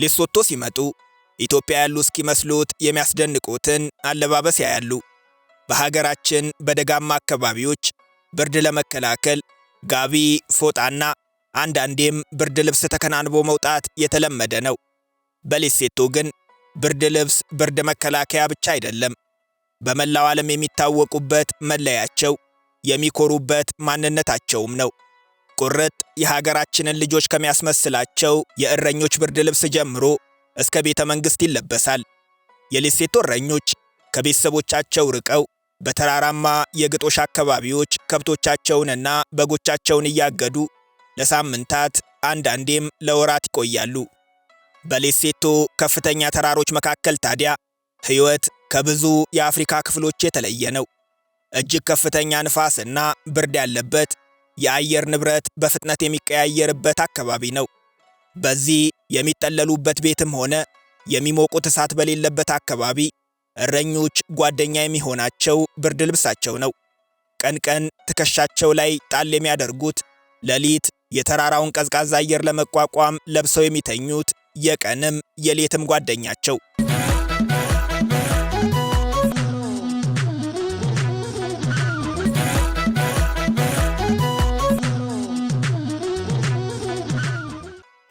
ሌሶቶ ሲመጡ ኢትዮጵያ ያሉ እስኪመስሉት የሚያስደንቁትን አለባበስ ያያሉ። በሀገራችን በደጋማ አካባቢዎች ብርድ ለመከላከል ጋቢ፣ ፎጣና አንዳንዴም ብርድ ልብስ ተከናንቦ መውጣት የተለመደ ነው። በሌሴቶ ግን ብርድ ልብስ ብርድ መከላከያ ብቻ አይደለም፣ በመላው ዓለም የሚታወቁበት መለያቸው፣ የሚኮሩበት ማንነታቸውም ነው። ቁርጥ የሀገራችንን ልጆች ከሚያስመስላቸው የእረኞች ብርድ ልብስ ጀምሮ እስከ ቤተ መንግሥት ይለበሳል። የሌሴቶ እረኞች ከቤተሰቦቻቸው ርቀው በተራራማ የግጦሽ አካባቢዎች ከብቶቻቸውንና በጎቻቸውን እያገዱ ለሳምንታት አንዳንዴም ለወራት ይቆያሉ። በሌሴቶ ከፍተኛ ተራሮች መካከል ታዲያ ሕይወት ከብዙ የአፍሪካ ክፍሎች የተለየ ነው። እጅግ ከፍተኛ ንፋስና ብርድ ያለበት፣ የአየር ንብረት በፍጥነት የሚቀያየርበት አካባቢ ነው። በዚህ የሚጠለሉበት ቤትም ሆነ የሚሞቁት እሳት በሌለበት አካባቢ እረኞች ጓደኛ የሚሆናቸው ብርድ ልብሳቸው ነው። ቀን ቀን ትከሻቸው ላይ ጣል የሚያደርጉት፣ ሌሊት የተራራውን ቀዝቃዛ አየር ለመቋቋም ለብሰው የሚተኙት የቀንም የሌትም ጓደኛቸው።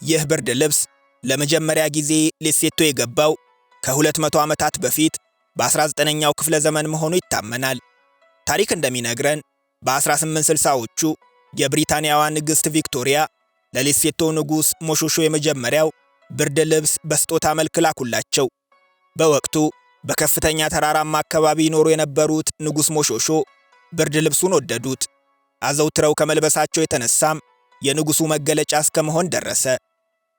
ይህ ብርድ ልብስ ለመጀመሪያ ጊዜ ሌሴቶ የገባው ከ200 ዓመታት በፊት በ19ኛው ክፍለ ዘመን መሆኑ ይታመናል። ታሪክ እንደሚነግረን በ1860ዎቹ የብሪታንያዋ ንግሥት ቪክቶሪያ ለሌሴቶ ንጉሥ ሞሾሾ የመጀመሪያው ብርድ ልብስ በስጦታ መልክ ላኩላቸው። በወቅቱ በከፍተኛ ተራራማ አካባቢ ይኖሩ የነበሩት ንጉሥ ሞሾሾ ብርድ ልብሱን ወደዱት። አዘውትረው ከመልበሳቸው የተነሳም የንጉሡ መገለጫ እስከ መሆን ደረሰ።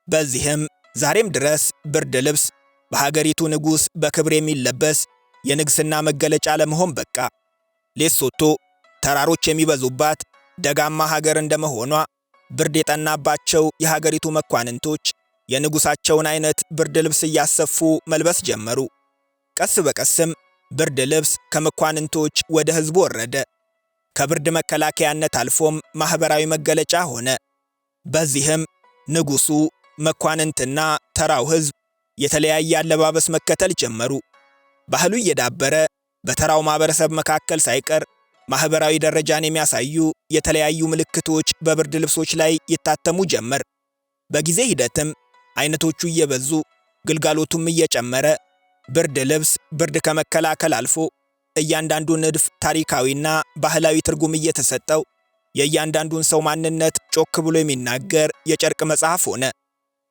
በዚህም ዛሬም ድረስ ብርድ ልብስ በሀገሪቱ ንጉሥ በክብር የሚለበስ የንግሥና መገለጫ ለመሆን በቃ። ሌሶቶ ተራሮች የሚበዙባት ደጋማ ሀገር እንደመሆኗ ብርድ የጠናባቸው የሀገሪቱ መኳንንቶች የንጉሣቸውን አይነት ብርድ ልብስ እያሰፉ መልበስ ጀመሩ። ቀስ በቀስም ብርድ ልብስ ከመኳንንቶች ወደ ሕዝቡ ወረደ። ከብርድ መከላከያነት አልፎም ማኅበራዊ መገለጫ ሆነ። በዚህም ንጉሡ፣ መኳንንትና ተራው ሕዝብ የተለያየ አለባበስ መከተል ጀመሩ። ባህሉ እየዳበረ በተራው ማኅበረሰብ መካከል ሳይቀር ማኅበራዊ ደረጃን የሚያሳዩ የተለያዩ ምልክቶች በብርድ ልብሶች ላይ ይታተሙ ጀመር። በጊዜ ሂደትም አይነቶቹ እየበዙ ግልጋሎቱም እየጨመረ ብርድ ልብስ ብርድ ከመከላከል አልፎ እያንዳንዱ ንድፍ ታሪካዊና ባህላዊ ትርጉም እየተሰጠው የእያንዳንዱን ሰው ማንነት ጮክ ብሎ የሚናገር የጨርቅ መጽሐፍ ሆነ።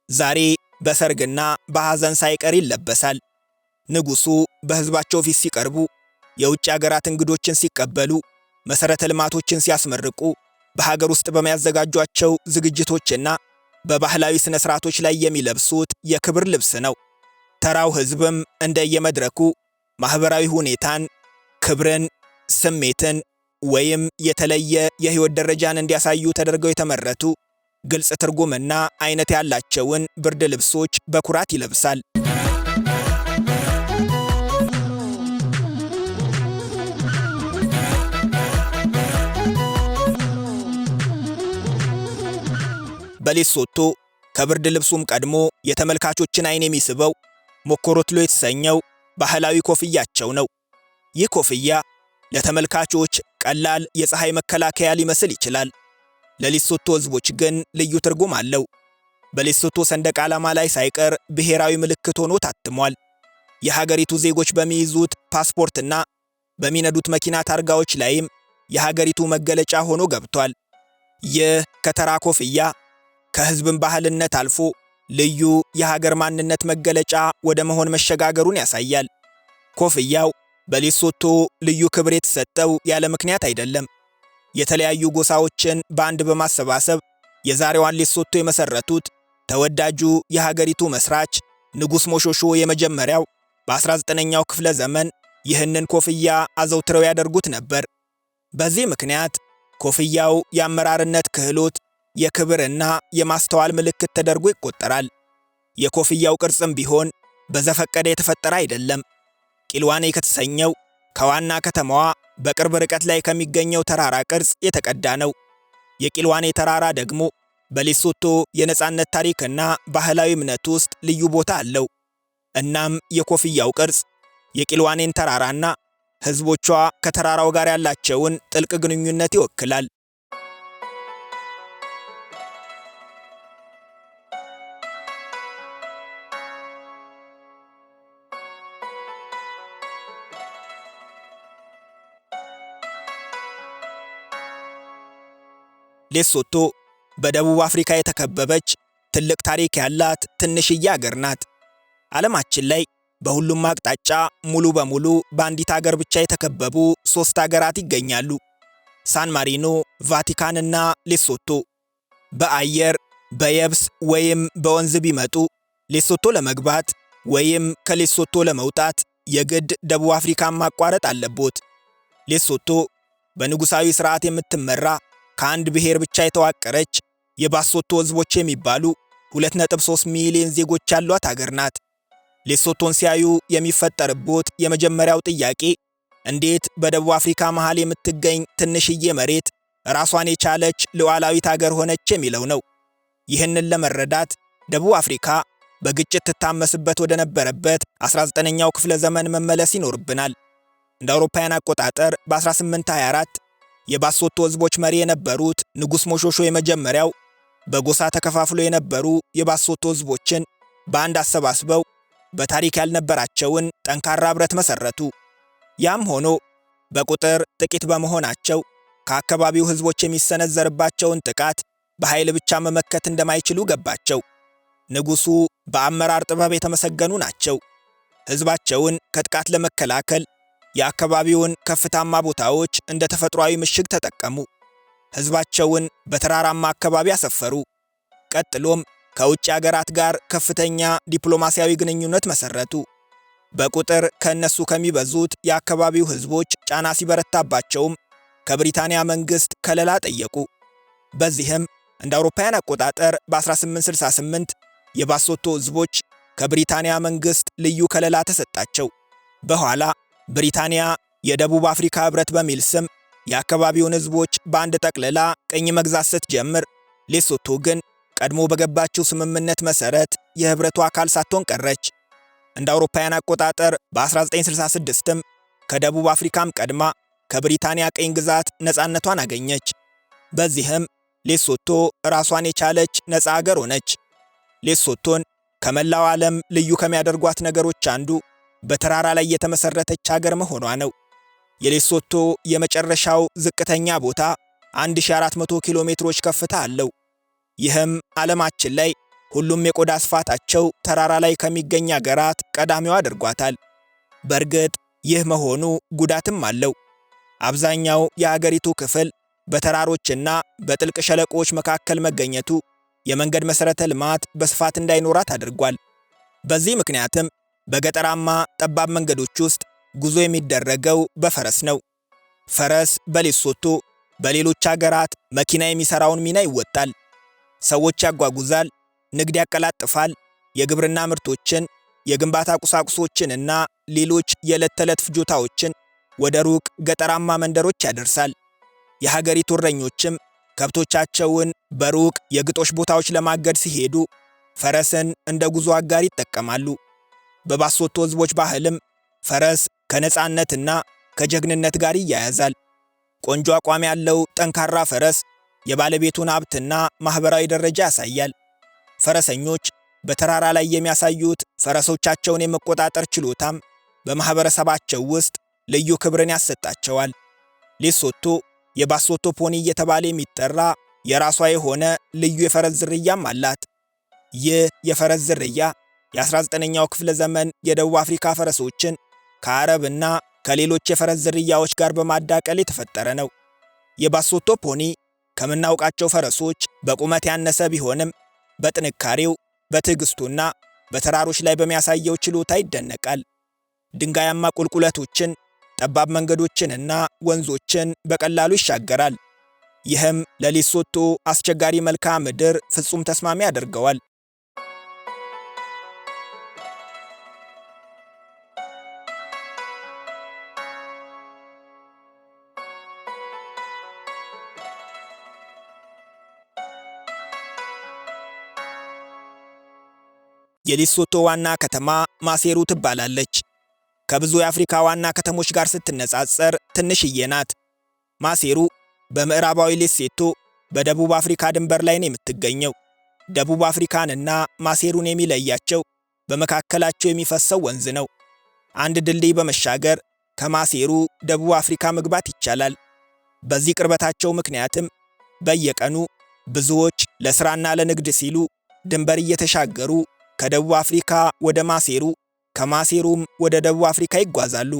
ዛሬ በሰርግና በሐዘን ሳይቀር ይለበሳል። ንጉሡ በሕዝባቸው ፊት ሲቀርቡ፣ የውጭ አገራት እንግዶችን ሲቀበሉ፣ መሠረተ ልማቶችን ሲያስመርቁ፣ በሀገር ውስጥ በሚያዘጋጇቸው ዝግጅቶችና በባህላዊ ሥነ ሥርዓቶች ላይ የሚለብሱት የክብር ልብስ ነው። ተራው ሕዝብም እንደየመድረኩ ማኅበራዊ ሁኔታን፣ ክብርን፣ ስሜትን ወይም የተለየ የሕይወት ደረጃን እንዲያሳዩ ተደርገው የተመረቱ ግልጽ ትርጉምና አይነት ያላቸውን ብርድ ልብሶች በኩራት ይለብሳል። በሌሶቶ ከብርድ ልብሱም ቀድሞ የተመልካቾችን አይን የሚስበው ሞኮሮትሎ የተሰኘው ባህላዊ ኮፍያቸው ነው። ይህ ኮፍያ ለተመልካቾች ቀላል የፀሐይ መከላከያ ሊመስል ይችላል። ለሌሶቶ ሕዝቦች ግን ልዩ ትርጉም አለው። በሌሶቶ ሰንደቅ ዓላማ ላይ ሳይቀር ብሔራዊ ምልክት ሆኖ ታትሟል። የሀገሪቱ ዜጎች በሚይዙት ፓስፖርትና በሚነዱት መኪና ታርጋዎች ላይም የሀገሪቱ መገለጫ ሆኖ ገብቷል። ይህ ከተራ ኮፍያ ከሕዝብም ባህልነት አልፎ ልዩ የሀገር ማንነት መገለጫ ወደ መሆን መሸጋገሩን ያሳያል። ኮፍያው በሌሶቶ ልዩ ክብር የተሰጠው ያለ ምክንያት አይደለም። የተለያዩ ጎሳዎችን በአንድ በማሰባሰብ የዛሬዋን ሌሶቶ የመሠረቱት ተወዳጁ የሀገሪቱ መስራች ንጉሥ ሞሾሾ የመጀመሪያው በ19ኛው ክፍለ ዘመን ይህንን ኮፍያ አዘውትረው ያደርጉት ነበር። በዚህ ምክንያት ኮፍያው የአመራርነት ክህሎት፣ የክብርና የማስተዋል ምልክት ተደርጎ ይቆጠራል። የኮፍያው ቅርጽም ቢሆን በዘፈቀደ የተፈጠረ አይደለም። ቂልዋኔ ከተሰኘው ከዋና ከተማዋ በቅርብ ርቀት ላይ ከሚገኘው ተራራ ቅርጽ የተቀዳ ነው። የቂልዋኔ ተራራ ደግሞ በሌሶቶ የነጻነት ታሪክና ባህላዊ እምነት ውስጥ ልዩ ቦታ አለው። እናም የኮፍያው ቅርጽ የቂልዋኔን ተራራና ሕዝቦቿ ከተራራው ጋር ያላቸውን ጥልቅ ግንኙነት ይወክላል። ሌሶቶ በደቡብ አፍሪካ የተከበበች ትልቅ ታሪክ ያላት ትንሽዬ አገር ናት። ዓለማችን ላይ በሁሉም አቅጣጫ ሙሉ በሙሉ በአንዲት አገር ብቻ የተከበቡ 3 አገራት ይገኛሉ፤ ሳን ማሪኖ፣ ቫቲካን እና ሌሶቶ። በአየር በየብስ ወይም በወንዝ ቢመጡ ሌሶቶ ለመግባት ወይም ከሌሶቶ ለመውጣት የግድ ደቡብ አፍሪካን ማቋረጥ አለቦት። ሌሶቶ በንጉሣዊ ሥርዓት የምትመራ ከአንድ ብሔር ብቻ የተዋቀረች የባሶቶ ሕዝቦች የሚባሉ 2.3 ሚሊዮን ዜጎች ያሏት አገር ናት። ሌሶቶን ሲያዩ የሚፈጠርቦት የመጀመሪያው ጥያቄ እንዴት በደቡብ አፍሪካ መሃል የምትገኝ ትንሽዬ መሬት ራሷን የቻለች ሉዓላዊት አገር ሆነች የሚለው ነው። ይህንን ለመረዳት ደቡብ አፍሪካ በግጭት ትታመስበት ወደ ነበረበት 19ኛው ክፍለ ዘመን መመለስ ይኖርብናል። እንደ አውሮፓውያን አቆጣጠር በ1824 የባሶቶ ሕዝቦች መሪ የነበሩት ንጉሥ ሞሾሾ የመጀመሪያው በጎሳ ተከፋፍሎ የነበሩ የባሶቶ ሕዝቦችን በአንድ አሰባስበው በታሪክ ያልነበራቸውን ጠንካራ ኅብረት መሠረቱ። ያም ሆኖ በቁጥር ጥቂት በመሆናቸው ከአካባቢው ሕዝቦች የሚሰነዘርባቸውን ጥቃት በኃይል ብቻ መመከት እንደማይችሉ ገባቸው። ንጉሡ በአመራር ጥበብ የተመሰገኑ ናቸው። ሕዝባቸውን ከጥቃት ለመከላከል የአካባቢውን ከፍታማ ቦታዎች እንደ ተፈጥሯዊ ምሽግ ተጠቀሙ። ሕዝባቸውን በተራራማ አካባቢ አሰፈሩ። ቀጥሎም ከውጭ አገራት ጋር ከፍተኛ ዲፕሎማሲያዊ ግንኙነት መሠረቱ። በቁጥር ከእነሱ ከሚበዙት የአካባቢው ሕዝቦች ጫና ሲበረታባቸውም ከብሪታንያ መንግሥት ከለላ ጠየቁ። በዚህም እንደ አውሮፓውያን አቆጣጠር በ1868 የባሶቶ ሕዝቦች ከብሪታንያ መንግሥት ልዩ ከለላ ተሰጣቸው። በኋላ ብሪታንያ የደቡብ አፍሪካ ኅብረት በሚል ስም የአካባቢውን ሕዝቦች በአንድ ጠቅልላ ቅኝ መግዛት ስትጀምር፣ ሌሶቶ ግን ቀድሞ በገባችው ስምምነት መሠረት የኅብረቱ አካል ሳትሆን ቀረች። እንደ አውሮፓውያን አቆጣጠር በ1966ም ከደቡብ አፍሪካም ቀድማ ከብሪታንያ ቅኝ ግዛት ነፃነቷን አገኘች። በዚህም ሌሶቶ ራሷን የቻለች ነፃ አገር ሆነች። ሌሶቶን ከመላው ዓለም ልዩ ከሚያደርጓት ነገሮች አንዱ በተራራ ላይ የተመሠረተች አገር መሆኗ ነው። የሌሶቶ የመጨረሻው ዝቅተኛ ቦታ 1400 ኪሎ ሜትሮች ከፍታ አለው። ይህም ዓለማችን ላይ ሁሉም የቆዳ ስፋታቸው ተራራ ላይ ከሚገኝ አገራት ቀዳሚዋ አድርጓታል። በእርግጥ ይህ መሆኑ ጉዳትም አለው። አብዛኛው የአገሪቱ ክፍል በተራሮችና በጥልቅ ሸለቆዎች መካከል መገኘቱ የመንገድ መሠረተ ልማት በስፋት እንዳይኖራት አድርጓል። በዚህ ምክንያትም በገጠራማ ጠባብ መንገዶች ውስጥ ጉዞ የሚደረገው በፈረስ ነው። ፈረስ በሌሶቶ በሌሎች አገራት መኪና የሚሠራውን ሚና ይወጣል። ሰዎች ያጓጉዛል፣ ንግድ ያቀላጥፋል፣ የግብርና ምርቶችን፣ የግንባታ ቁሳቁሶችንና ሌሎች የዕለት ተዕለት ፍጆታዎችን ወደ ሩቅ ገጠራማ መንደሮች ያደርሳል። የሀገሪቱ እረኞችም ከብቶቻቸውን በሩቅ የግጦሽ ቦታዎች ለማገድ ሲሄዱ ፈረስን እንደ ጉዞ አጋር ይጠቀማሉ። በባሶቶ ሕዝቦች ባህልም ፈረስ ከነጻነትና ከጀግንነት ጋር ይያያዛል። ቆንጆ አቋም ያለው ጠንካራ ፈረስ የባለቤቱን ሀብትና ማኅበራዊ ደረጃ ያሳያል። ፈረሰኞች በተራራ ላይ የሚያሳዩት ፈረሶቻቸውን የመቆጣጠር ችሎታም በማኅበረሰባቸው ውስጥ ልዩ ክብርን ያሰጣቸዋል። ሌሶቶ የባሶቶ ፖኒ እየተባለ የሚጠራ የራሷ የሆነ ልዩ የፈረስ ዝርያም አላት። ይህ የፈረስ ዝርያ የ19ኛው ክፍለ ዘመን የደቡብ አፍሪካ ፈረሶችን ከአረብና ከሌሎች የፈረስ ዝርያዎች ጋር በማዳቀል የተፈጠረ ነው። የባሶቶ ፖኒ ከምናውቃቸው ፈረሶች በቁመት ያነሰ ቢሆንም በጥንካሬው፣ በትዕግስቱና በተራሮች ላይ በሚያሳየው ችሎታ ይደነቃል። ድንጋያማ ቁልቁለቶችን፣ ጠባብ መንገዶችንና ወንዞችን በቀላሉ ይሻገራል። ይህም ለሌሶቶ አስቸጋሪ መልክዓ ምድር ፍጹም ተስማሚ ያደርገዋል። የሌሶቶ ዋና ከተማ ማሴሩ ትባላለች። ከብዙ የአፍሪካ ዋና ከተሞች ጋር ስትነጻጸር ትንሽዬ ናት። ማሴሩ በምዕራባዊ ሌሴቶ በደቡብ አፍሪካ ድንበር ላይ ነው የምትገኘው። ደቡብ አፍሪካንና ማሴሩን የሚለያቸው በመካከላቸው የሚፈሰው ወንዝ ነው። አንድ ድልድይ በመሻገር ከማሴሩ ደቡብ አፍሪካ መግባት ይቻላል። በዚህ ቅርበታቸው ምክንያትም በየቀኑ ብዙዎች ለሥራና ለንግድ ሲሉ ድንበር እየተሻገሩ ከደቡብ አፍሪካ ወደ ማሴሩ ከማሴሩም ወደ ደቡብ አፍሪካ ይጓዛሉ።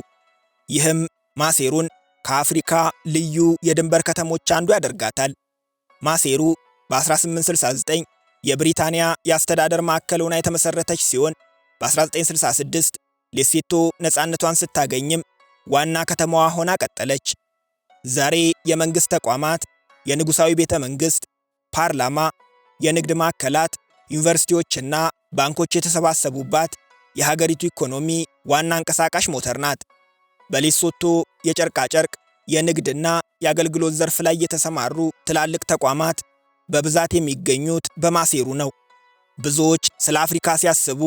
ይህም ማሴሩን ከአፍሪካ ልዩ የድንበር ከተሞች አንዱ ያደርጋታል። ማሴሩ በ1869 የብሪታንያ የአስተዳደር ማዕከል ሆና የተመሠረተች ሲሆን በ1966 ሌሴቶ ነፃነቷን ስታገኝም ዋና ከተማዋ ሆና ቀጠለች። ዛሬ የመንግሥት ተቋማት፣ የንጉሣዊ ቤተ መንግሥት፣ ፓርላማ፣ የንግድ ማዕከላት፣ ዩኒቨርሲቲዎችና ባንኮች የተሰባሰቡባት የሀገሪቱ ኢኮኖሚ ዋና አንቀሳቃሽ ሞተር ናት። በሌሶቶ የጨርቃጨርቅ የንግድና የአገልግሎት ዘርፍ ላይ የተሰማሩ ትላልቅ ተቋማት በብዛት የሚገኙት በማሴሩ ነው። ብዙዎች ስለ አፍሪካ ሲያስቡ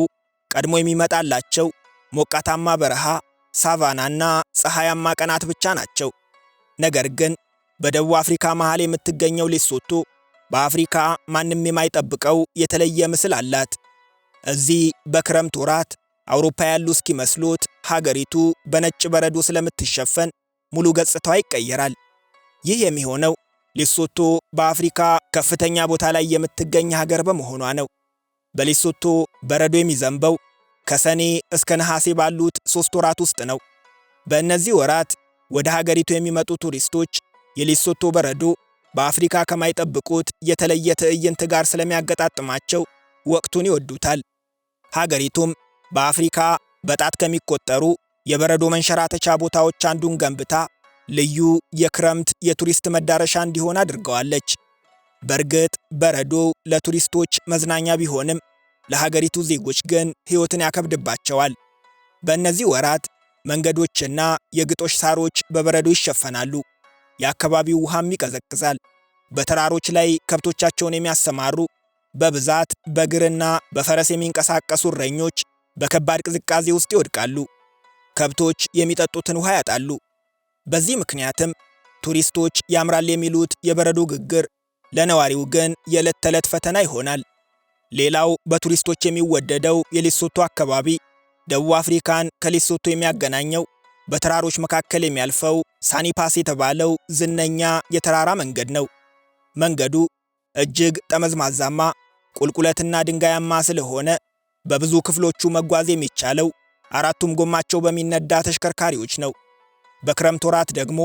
ቀድሞ የሚመጣላቸው ሞቃታማ በረሃ፣ ሳቫናና ፀሐያማ ቀናት ብቻ ናቸው። ነገር ግን በደቡብ አፍሪካ መሃል የምትገኘው ሌሶቶ በአፍሪካ ማንም የማይጠብቀው የተለየ ምስል አላት። እዚህ በክረምት ወራት አውሮፓ ያሉ እስኪመስሉት ሀገሪቱ በነጭ በረዶ ስለምትሸፈን ሙሉ ገጽታዋ ይቀየራል። ይህ የሚሆነው ሌሶቶ በአፍሪካ ከፍተኛ ቦታ ላይ የምትገኝ ሀገር በመሆኗ ነው። በሌሶቶ በረዶ የሚዘንበው ከሰኔ እስከ ነሐሴ ባሉት 3 ወራት ውስጥ ነው። በእነዚህ ወራት ወደ ሀገሪቱ የሚመጡ ቱሪስቶች የሌሶቶ በረዶ በአፍሪካ ከማይጠብቁት የተለየ ትዕይንት ጋር ስለሚያገጣጥማቸው ወቅቱን ይወዱታል። ሀገሪቱም በአፍሪካ በጣት ከሚቆጠሩ የበረዶ መንሸራተቻ ቦታዎች አንዱን ገንብታ ልዩ የክረምት የቱሪስት መዳረሻ እንዲሆን አድርገዋለች። በእርግጥ በረዶ ለቱሪስቶች መዝናኛ ቢሆንም ለሀገሪቱ ዜጎች ግን ሕይወትን ያከብድባቸዋል። በእነዚህ ወራት መንገዶችና የግጦሽ ሳሮች በበረዶ ይሸፈናሉ። የአካባቢው ውሃም ይቀዘቅዛል። በተራሮች ላይ ከብቶቻቸውን የሚያሰማሩ በብዛት በእግርና በፈረስ የሚንቀሳቀሱ እረኞች በከባድ ቅዝቃዜ ውስጥ ይወድቃሉ። ከብቶች የሚጠጡትን ውሃ ያጣሉ። በዚህ ምክንያትም ቱሪስቶች ያምራል የሚሉት የበረዶ ግግር ለነዋሪው ግን የዕለት ተዕለት ፈተና ይሆናል። ሌላው በቱሪስቶች የሚወደደው የሌሶቶ አካባቢ ደቡብ አፍሪካን ከሌሶቶ የሚያገናኘው በተራሮች መካከል የሚያልፈው ሳኒፓስ የተባለው ዝነኛ የተራራ መንገድ ነው። መንገዱ እጅግ ጠመዝማዛማ፣ ቁልቁለትና ድንጋያማ ስለሆነ በብዙ ክፍሎቹ መጓዝ የሚቻለው አራቱም ጎማቸው በሚነዳ ተሽከርካሪዎች ነው። በክረምት ወራት ደግሞ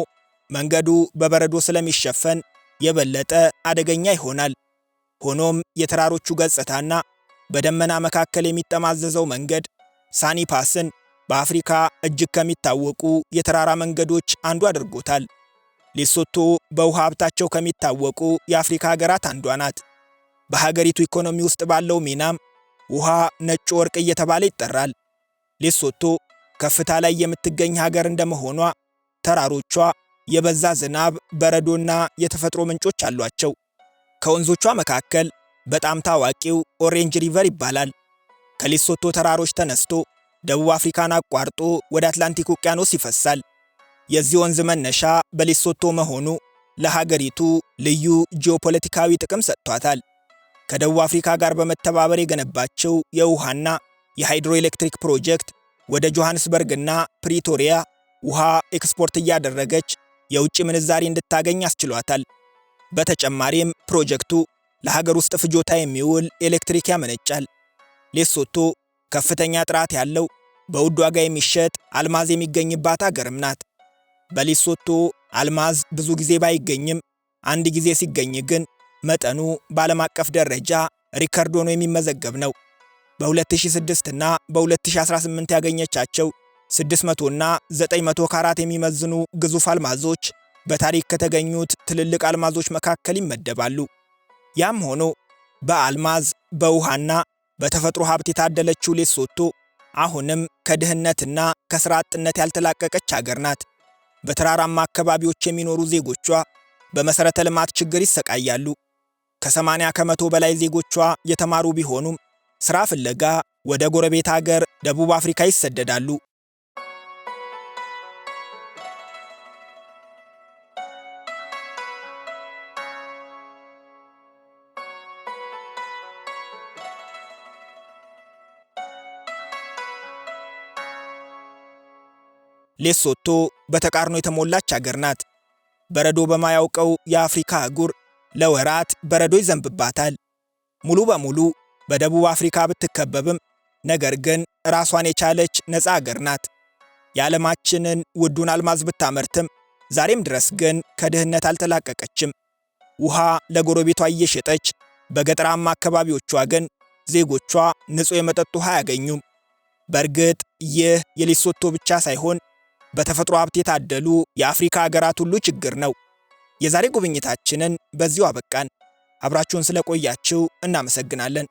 መንገዱ በበረዶ ስለሚሸፈን የበለጠ አደገኛ ይሆናል። ሆኖም የተራሮቹ ገጽታና በደመና መካከል የሚጠማዘዘው መንገድ ሳኒፓስን በአፍሪካ እጅግ ከሚታወቁ የተራራ መንገዶች አንዱ አድርጎታል። ሌሶቶ በውሃ ሀብታቸው ከሚታወቁ የአፍሪካ ሀገራት አንዷ ናት። በሀገሪቱ ኢኮኖሚ ውስጥ ባለው ሚናም ውሃ ነጭ ወርቅ እየተባለ ይጠራል። ሌሶቶ ከፍታ ላይ የምትገኝ ሀገር እንደመሆኗ ተራሮቿ የበዛ ዝናብ፣ በረዶና የተፈጥሮ ምንጮች አሏቸው። ከወንዞቿ መካከል በጣም ታዋቂው ኦሬንጅ ሪቨር ይባላል። ከሌሶቶ ተራሮች ተነስቶ ደቡብ አፍሪካን አቋርጦ ወደ አትላንቲክ ውቅያኖስ ይፈሳል። የዚህ ወንዝ መነሻ በሌሶቶ መሆኑ ለሀገሪቱ ልዩ ጂኦፖለቲካዊ ጥቅም ሰጥቷታል። ከደቡብ አፍሪካ ጋር በመተባበር የገነባቸው የውሃና የሃይድሮኤሌክትሪክ ፕሮጀክት ወደ ጆሐንስበርግና ፕሪቶሪያ ውሃ ኤክስፖርት እያደረገች የውጭ ምንዛሪ እንድታገኝ አስችሏታል። በተጨማሪም ፕሮጀክቱ ለሀገር ውስጥ ፍጆታ የሚውል ኤሌክትሪክ ያመነጫል። ሌሶቶ ከፍተኛ ጥራት ያለው በውድ ዋጋ የሚሸጥ አልማዝ የሚገኝባት አገርም ናት። በሌሶቶ አልማዝ ብዙ ጊዜ ባይገኝም አንድ ጊዜ ሲገኝ ግን መጠኑ በዓለም አቀፍ ደረጃ ሪከርድ ሆኖ የሚመዘገብ ነው። በ2006 እና በ2018 ያገኘቻቸው 600 እና 900 ካራት የሚመዝኑ ግዙፍ አልማዞች በታሪክ ከተገኙት ትልልቅ አልማዞች መካከል ይመደባሉ። ያም ሆኖ በአልማዝ በውሃና በተፈጥሮ ሀብት የታደለችው ሌሶቶ አሁንም ከድህነትና ከሥራ አጥነት ያልተላቀቀች ሀገር ናት። በተራራማ አካባቢዎች የሚኖሩ ዜጎቿ በመሠረተ ልማት ችግር ይሰቃያሉ። ከ80 ከመቶ በላይ ዜጎቿ የተማሩ ቢሆኑም ሥራ ፍለጋ ወደ ጎረቤት ሀገር ደቡብ አፍሪካ ይሰደዳሉ። ሌሶቶ በተቃርኖ የተሞላች ሀገር ናት። በረዶ በማያውቀው የአፍሪካ አህጉር ለወራት በረዶ ይዘንብባታል። ሙሉ በሙሉ በደቡብ አፍሪካ ብትከበብም ነገር ግን ራሷን የቻለች ነፃ ሀገር ናት። የዓለማችንን ውዱን አልማዝ ብታመርትም ዛሬም ድረስ ግን ከድህነት አልተላቀቀችም። ውሃ ለጎረቤቷ እየሸጠች፣ በገጠራማ አካባቢዎቿ ግን ዜጎቿ ንጹሕ የመጠጥ ውሃ አያገኙም። በእርግጥ ይህ የሌሶቶ ብቻ ሳይሆን በተፈጥሮ ሀብት የታደሉ የአፍሪካ ሀገራት ሁሉ ችግር ነው። የዛሬ ጉብኝታችንን በዚሁ አበቃን። አብራችሁን ስለቆያችሁ እናመሰግናለን።